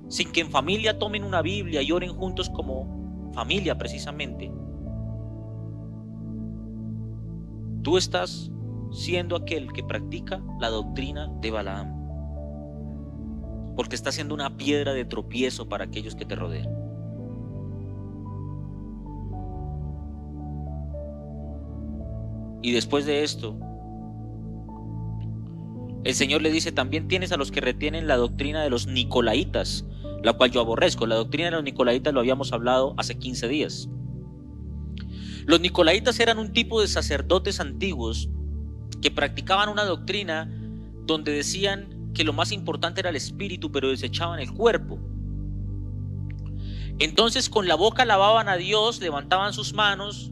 sin que en familia tomen una Biblia y oren juntos como familia precisamente, tú estás siendo aquel que practica la doctrina de Balaam, porque estás siendo una piedra de tropiezo para aquellos que te rodean. Y después de esto, el Señor le dice: también tienes a los que retienen la doctrina de los nicolaitas, la cual yo aborrezco. La doctrina de los nicolaitas lo habíamos hablado hace 15 días. Los nicolaitas eran un tipo de sacerdotes antiguos que practicaban una doctrina donde decían que lo más importante era el espíritu, pero desechaban el cuerpo. Entonces con la boca alababan a Dios, levantaban sus manos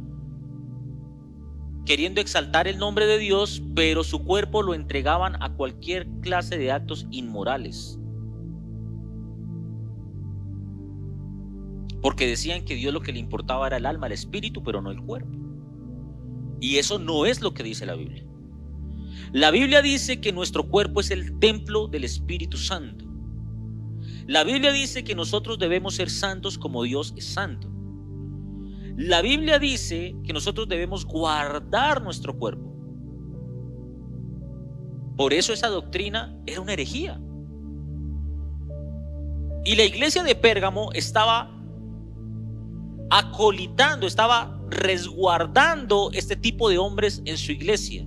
queriendo exaltar el nombre de Dios, pero su cuerpo lo entregaban a cualquier clase de actos inmorales, porque decían que Dios lo que le importaba era el alma, el espíritu, pero no el cuerpo. Y eso no es lo que dice la Biblia. La Biblia dice que nuestro cuerpo es el templo del Espíritu Santo. La Biblia dice que nosotros debemos ser santos como Dios es santo. La Biblia dice que nosotros debemos guardar nuestro cuerpo. Por eso esa doctrina era una herejía. Y la iglesia de Pérgamo estaba acolitando, estaba resguardando este tipo de hombres en su iglesia,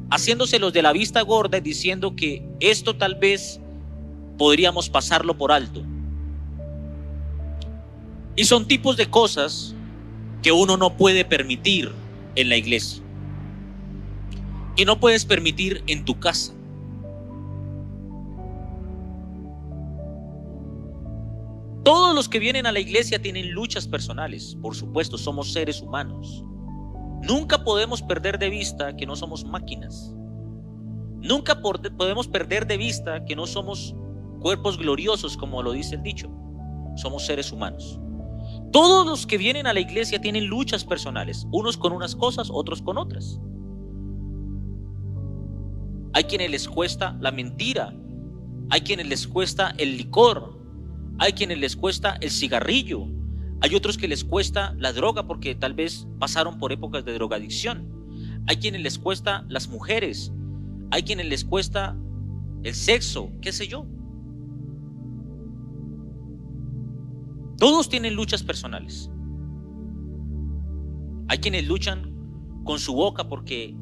haciéndoselos de la vista gorda y diciendo que esto tal vez podríamos pasarlo por alto. Y son tipos de cosas que uno no puede permitir en la iglesia, y no puedes permitir en tu casa. Todos los que vienen a la iglesia tienen luchas personales, por supuesto, somos seres humanos. Nunca podemos perder de vista que no somos máquinas. Nunca podemos perder de vista que no somos cuerpos gloriosos, como lo dice el dicho. Somos seres humanos. Todos los que vienen a la iglesia tienen luchas personales, unos con unas cosas, otros con otras. Hay quienes les cuesta la mentira, hay quienes les cuesta el licor, hay quienes les cuesta el cigarrillo, hay otros que les cuesta la droga porque tal vez pasaron por épocas de drogadicción, hay quienes les cuesta las mujeres, hay quienes les cuesta el sexo, qué sé yo. Todos tienen luchas personales. Hay quienes luchan con su boca porque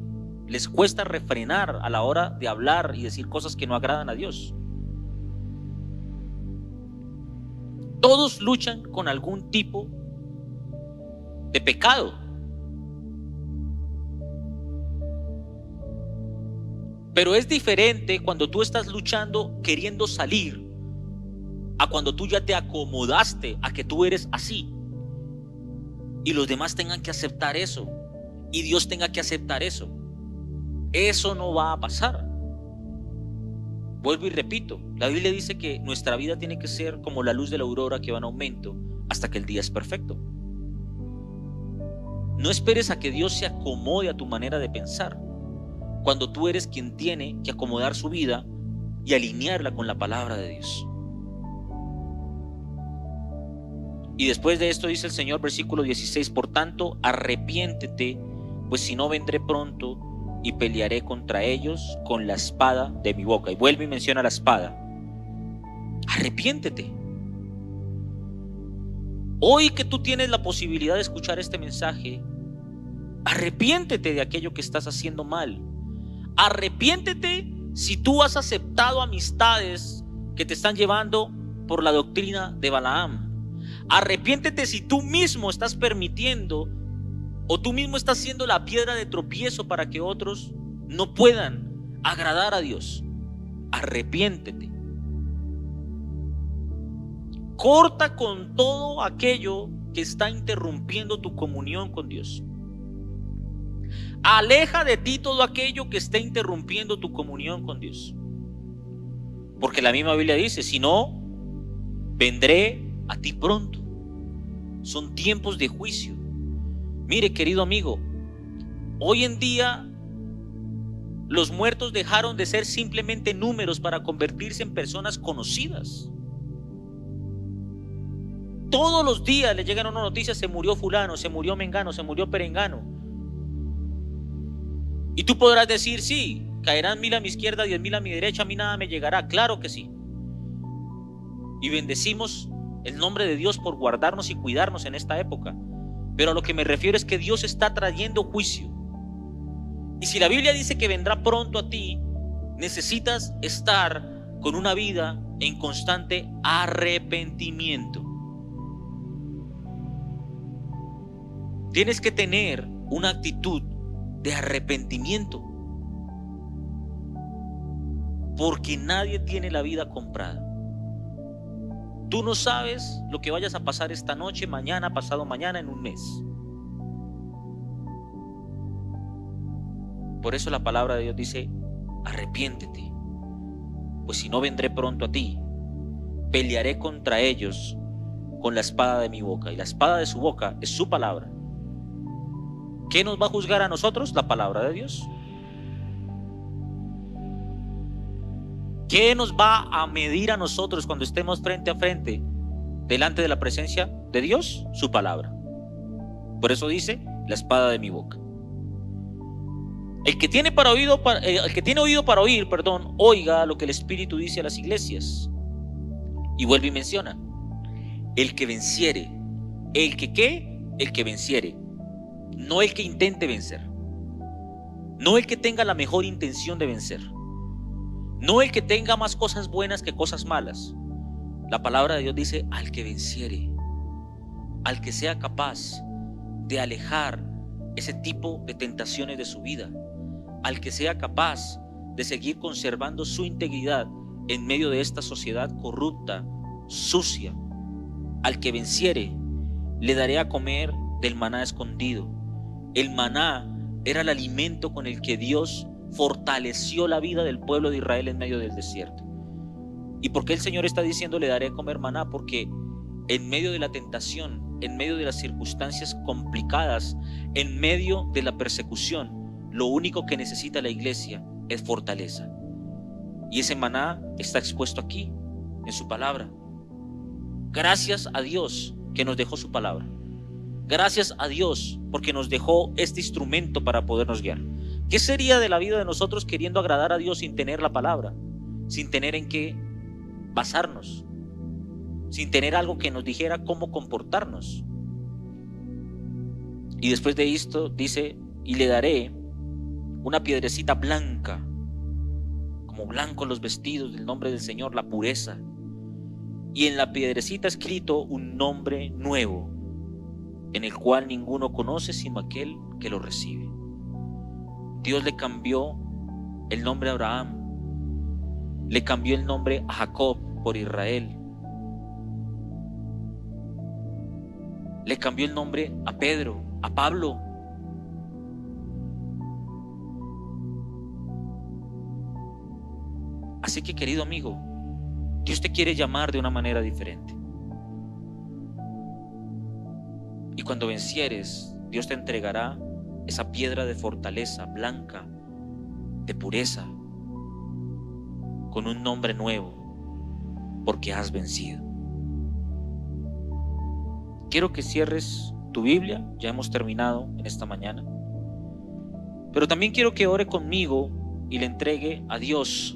les cuesta refrenar a la hora de hablar y decir cosas que no agradan a Dios. Todos luchan con algún tipo de pecado. Pero es diferente cuando tú estás luchando queriendo salir a cuando tú ya te acomodaste a que tú eres así y los demás tengan que aceptar eso y Dios tenga que aceptar eso. Eso no va a pasar. Vuelvo y repito, la Biblia dice que nuestra vida tiene que ser como la luz de la aurora que va en aumento hasta que el día es perfecto. No esperes a que Dios se acomode a tu manera de pensar, cuando tú eres quien tiene que acomodar su vida y alinearla con la palabra de Dios. Y después de esto dice el Señor, versículo 16, por tanto, arrepiéntete, pues si no vendré pronto y pelearé contra ellos con la espada de mi boca. Y vuelve y menciona la espada. Arrepiéntete. Hoy que tú tienes la posibilidad de escuchar este mensaje, arrepiéntete de aquello que estás haciendo mal. Arrepiéntete si tú has aceptado amistades que te están llevando por la doctrina de Balaam. Arrepiéntete si tú mismo estás permitiendo o tú mismo estás siendo la piedra de tropiezo para que otros no puedan agradar a Dios. Arrepiéntete. Corta con todo aquello que está interrumpiendo tu comunión con Dios. Aleja de ti todo aquello que esté interrumpiendo tu comunión con Dios. Porque la misma Biblia dice, si no, vendré a ti pronto. Son tiempos de juicio. Mire, querido amigo, hoy en día los muertos dejaron de ser simplemente números para convertirse en personas conocidas. Todos los días le llegan una noticia: se murió fulano, se murió mengano, se murió perengano. Y tú podrás decir, sí, caerán 1000 a mi izquierda, 10.000 a mi derecha, a mí nada me llegará. Claro que sí. Y bendecimos el nombre de Dios por guardarnos y cuidarnos en esta época. Pero a lo que me refiero es que Dios está trayendo juicio. Y si la Biblia dice que vendrá pronto a ti, necesitas estar con una vida en constante arrepentimiento. Tienes que tener una actitud de arrepentimiento, porque nadie tiene la vida comprada. Tú no sabes lo que vayas a pasar esta noche, mañana, pasado mañana, en un mes. Por eso la palabra de Dios dice: arrepiéntete, pues si no vendré pronto a ti, pelearé contra ellos con la espada de mi boca. Y la espada de su boca es su palabra. ¿Qué nos va a juzgar a nosotros? La palabra de Dios. ¿Qué nos va a medir a nosotros cuando estemos frente a frente delante de la presencia de Dios? Su palabra. Por eso dice: la espada de mi boca. El que tiene oído para oír, oiga lo que el Espíritu dice a las iglesias. Y vuelve y menciona: el que venciere. ¿El que qué? El que venciere. No el que intente vencer. No el que tenga la mejor intención de vencer. No el que tenga más cosas buenas que cosas malas. La palabra de Dios dice: al que venciere. Al que sea capaz de alejar ese tipo de tentaciones de su vida. Al que sea capaz de seguir conservando su integridad en medio de esta sociedad corrupta, sucia. Al que venciere, le daré a comer del maná escondido. El maná era el alimento con el que Dios fortaleció la vida del pueblo de Israel en medio del desierto. ¿Y por qué el Señor está diciendo le daré a comer maná? Porque en medio de la tentación, en medio de las circunstancias complicadas, en medio de la persecución, lo único que necesita la iglesia es fortaleza. Y ese maná está expuesto aquí, en su palabra. Gracias a Dios que nos dejó su palabra. Gracias a Dios porque nos dejó este instrumento para podernos guiar. ¿Qué sería de la vida de nosotros queriendo agradar a Dios sin tener la palabra? Sin tener en qué basarnos. Sin tener algo que nos dijera cómo comportarnos. Y después de esto dice: y le daré una piedrecita blanca, como blanco los vestidos del nombre del Señor, la pureza. Y en la piedrecita escrito un nombre nuevo, en el cual ninguno conoce sino aquel que lo recibe. Dios le cambió el nombre a Abraham, le cambió el nombre a Jacob por Israel, le cambió el nombre a Pedro, a Pablo. Así que, querido amigo, Dios te quiere llamar de una manera diferente. Y cuando vencieres, Dios te entregará esa piedra de fortaleza blanca, de pureza, con un nombre nuevo, porque has vencido. quiero que cierres tu Biblia, ya hemos terminado en esta mañana, pero también quiero que ore conmigo y le entregue a Dios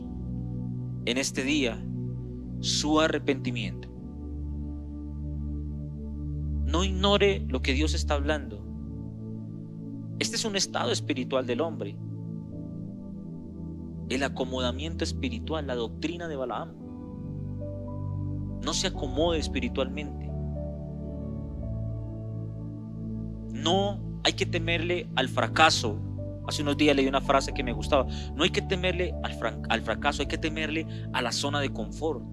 en este día su arrepentimiento. No ignore lo que Dios está hablando. Este es un estado espiritual del hombre. El acomodamiento espiritual, la doctrina de Balaam. No se acomode espiritualmente. No hay que temerle al fracaso. Hace unos días leí una frase que me gustaba. No hay que temerle al fracaso, hay que temerle a la zona de confort.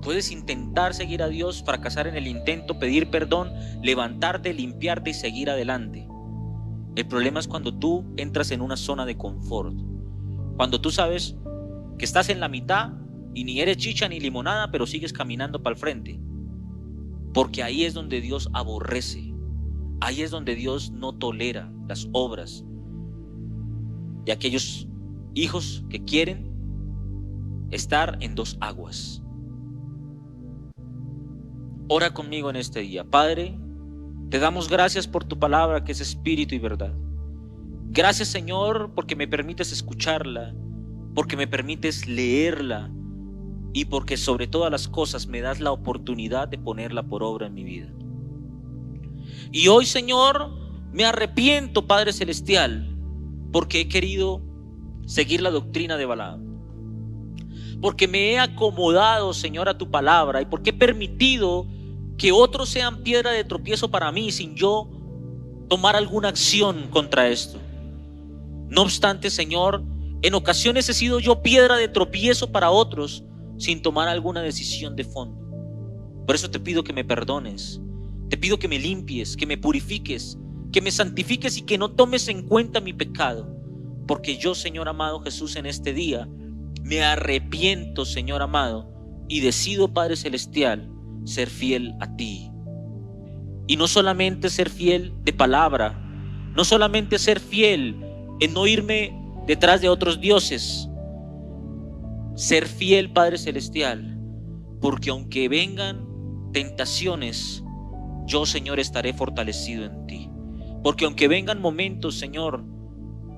Puedes intentar seguir a Dios, fracasar en el intento, pedir perdón, levantarte, limpiarte y seguir adelante. El problema es cuando tú entras en una zona de confort. Cuando tú sabes que estás en la mitad y ni eres chicha ni limonada, pero sigues caminando para el frente. Porque ahí es donde Dios aborrece. Ahí es donde Dios no tolera las obras de aquellos hijos que quieren estar en dos aguas. Ora conmigo en este día. Padre, te damos gracias por tu palabra que es espíritu y verdad. Gracias, Señor, porque me permites escucharla, porque me permites leerla y porque sobre todas las cosas me das la oportunidad de ponerla por obra en mi vida. Y hoy, Señor, me arrepiento, Padre Celestial, porque he querido seguir la doctrina de Balaam. Porque me he acomodado, Señor, a tu palabra y porque he permitido que otros sean piedra de tropiezo para mí sin yo tomar alguna acción contra esto. No obstante, Señor, en ocasiones he sido yo piedra de tropiezo para otros sin tomar alguna decisión de fondo. Por eso te pido que me perdones. Te pido que me limpies, que me purifiques, que me santifiques y que no tomes en cuenta mi pecado. Porque yo, Señor amado Jesús, en este día me arrepiento, Señor amado, y decido, Padre Celestial, ser fiel a ti. Y no solamente ser fiel de palabra, no solamente ser fiel en no irme detrás de otros dioses. Ser fiel, Padre Celestial, porque aunque vengan tentaciones, yo, Señor, estaré fortalecido en ti. Porque aunque vengan momentos, Señor,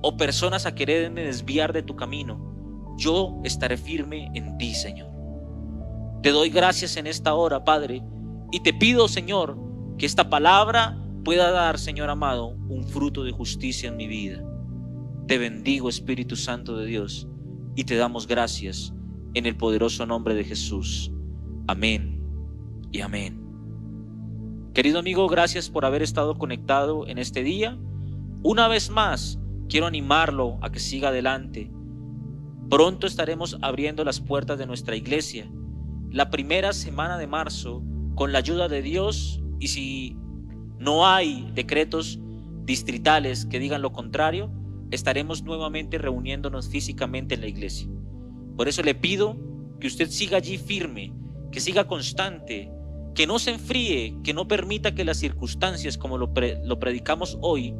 o personas a quererme desviar de tu camino, yo estaré firme en ti, Señor. Te doy gracias en esta hora, Padre, y te pido, Señor, que esta palabra pueda dar, Señor amado, un fruto de justicia en mi vida. Te bendigo, Espíritu Santo de Dios, y te damos gracias en el poderoso nombre de Jesús. Amén y amén. Querido amigo, gracias por haber estado conectado en este día. Una vez más, quiero animarlo a que siga adelante. Pronto estaremos abriendo las puertas de nuestra iglesia. La primera semana de marzo, con la ayuda de Dios, y si no hay decretos distritales que digan lo contrario, estaremos nuevamente reuniéndonos físicamente en la iglesia. Por eso le pido que usted siga allí firme, que siga constante, que no se enfríe, que no permita que las circunstancias, como lo predicamos hoy,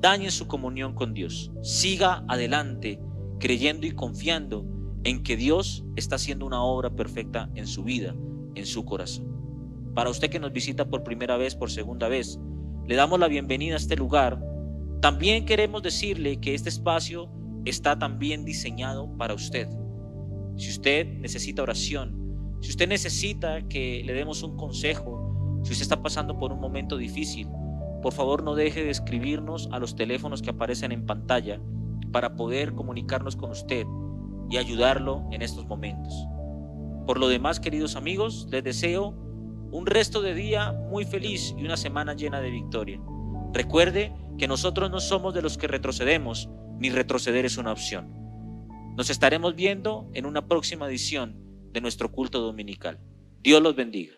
dañen su comunión con Dios. Siga adelante, creyendo y confiando en que Dios está haciendo una obra perfecta en su vida, en su corazón. Para usted que nos visita por primera vez, por segunda vez, le damos la bienvenida a este lugar. También queremos decirle que este espacio está también diseñado para usted. Si usted necesita oración, si usted necesita que le demos un consejo, si usted está pasando por un momento difícil, por favor no deje de escribirnos a los teléfonos que aparecen en pantalla para poder comunicarnos con usted y ayudarlo en estos momentos. Por lo demás, queridos amigos, les deseo un resto de día muy feliz y una semana llena de victoria. Recuerde que nosotros no somos de los que retrocedemos, ni retroceder es una opción. Nos estaremos viendo en una próxima edición de nuestro culto dominical. Dios los bendiga.